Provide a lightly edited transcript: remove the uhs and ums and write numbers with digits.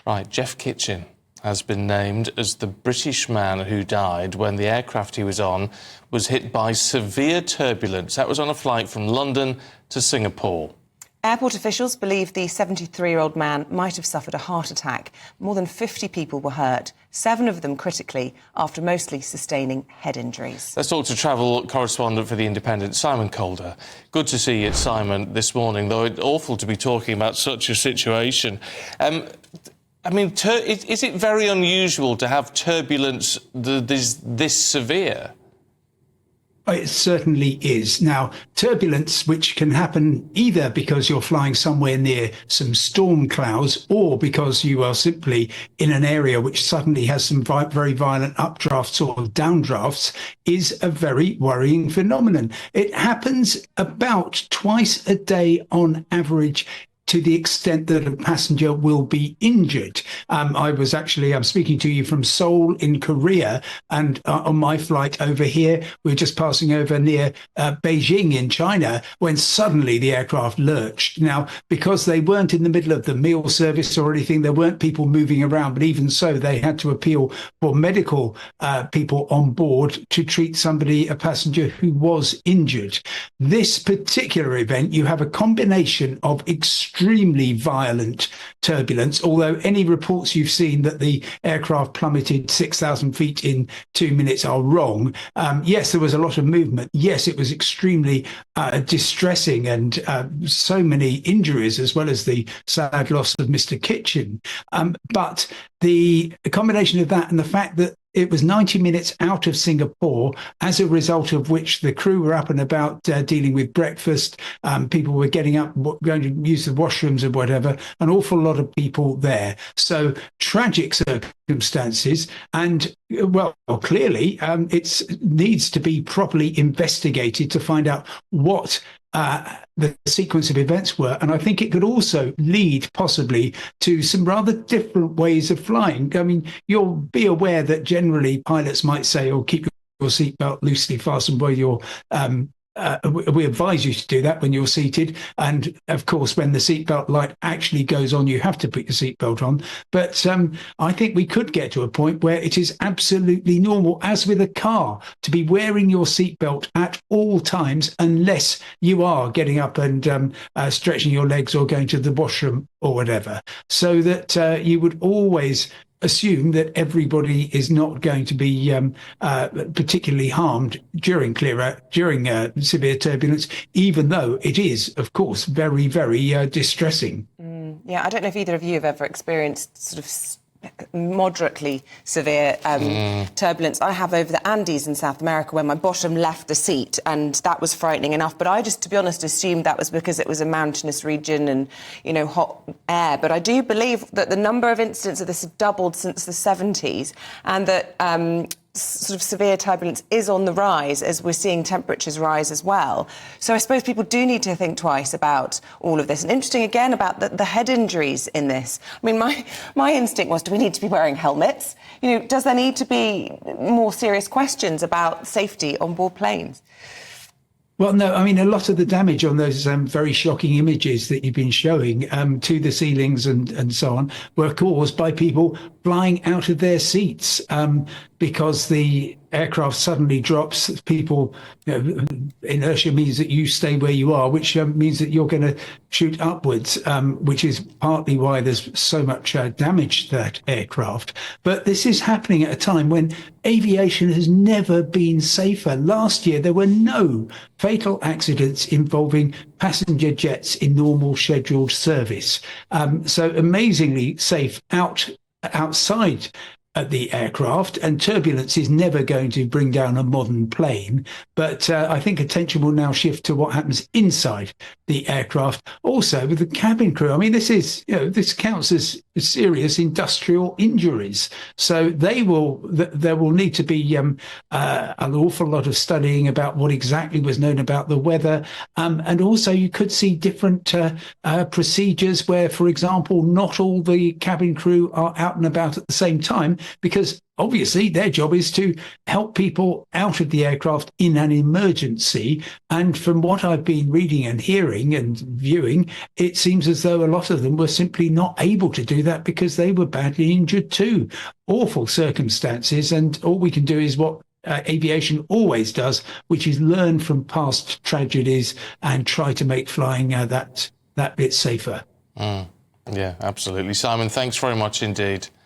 Right, Jeff Kitchen has been named as the British man who died when the aircraft he was on was hit by severe turbulence. That was on a flight from London to Singapore. Airport officials believe the 73-year-old man might have suffered a heart attack. More than 50 people were hurt, 7 of them critically, after mostly sustaining head injuries. Let's talk to travel correspondent for The Independent, Simon Calder. Good to see you, Simon, this morning, though it's awful to be talking about such a situation. I mean, is it very unusual to have turbulence this severe? It certainly is. Now, turbulence, which can happen either because you're flying somewhere near some storm clouds or because you are simply in an area which suddenly has some very violent updrafts or downdrafts, is a very worrying phenomenon. It happens about twice a day on average, to the extent that a passenger will be injured. I'm speaking to you from Seoul in Korea, and on my flight over here, we're just passing over near Beijing in China, when suddenly the aircraft lurched. Now, because they weren't in the middle of the meal service or anything, there weren't people moving around, but even so, they had to appeal for medical people on board to treat a passenger who was injured. This particular event, you have a combination of extremely violent turbulence, although any reports you've seen that the aircraft plummeted 6,000 feet in 2 minutes are wrong. Yes, there was a lot of movement. Yes, it was extremely distressing, and so many injuries, as well as the sad loss of Mr. Kitchen. But the combination of that and the fact that it was 90 minutes out of Singapore, as a result of which the crew were up and about dealing with breakfast. People were getting up, going to use the washrooms and whatever, an awful lot of people there. So tragic circumstances. And, well, clearly it needs to be properly investigated to find out what the sequence of events were. And I think it could also lead possibly to some rather different ways of flying. I mean, you'll be aware that generally pilots might say, oh, keep your seatbelt loosely fastened while you're we advise you to do that when you're seated. And of course, when the seatbelt light actually goes on, you have to put your seatbelt on. But I think we could get to a point where it is absolutely normal, as with a car, to be wearing your seatbelt at all times, unless you are getting up and stretching your legs or going to the washroom or whatever, so that you would always assume that everybody is not going to be particularly harmed during severe turbulence, even though it is, of course, very, very distressing. Yeah, I don't know if either of you have ever experienced sort of moderately severe turbulence. I have over the Andes in South America, where my bottom left the seat, and that was frightening enough. But I just, to be honest, assumed that was because it was a mountainous region and, you know, hot air. But I do believe that the number of incidents of this have doubled since the 70s, and that sort of severe turbulence is on the rise as we're seeing temperatures rise as well. So I suppose people do need to think twice about all of this. And interesting again about the head injuries in this. I mean, my instinct was, do we need to be wearing helmets? You know, does there need to be more serious questions about safety on board planes? Well, no, I mean, a lot of the damage on those very shocking images that you've been showing to the ceilings and so on were caused by people flying out of their seats because the aircraft suddenly drops. People, inertia means that you stay where you are, which means that you're going to shoot upwards, which is partly why there's so much damage to that aircraft. But this is happening at a time when aviation has never been safer. Last year, there were no fatal accidents involving passenger jets in normal scheduled service. So amazingly safe outside the aircraft, and turbulence is never going to bring down a modern plane. But I think attention will now shift to what happens inside the aircraft, also with the cabin crew. I mean, this counts as serious industrial injuries. So there will need to be an awful lot of studying about what exactly was known about the weather. And also you could see different procedures where, for example, not all the cabin crew are out and about at the same time, because obviously their job is to help people out of the aircraft in an emergency. And from what I've been reading and hearing and viewing, it seems as though a lot of them were simply not able to do that because they were badly injured too. Awful circumstances. And all we can do is what aviation always does, which is learn from past tragedies and try to make flying that bit safer. Yeah, absolutely. Simon, thanks very much indeed.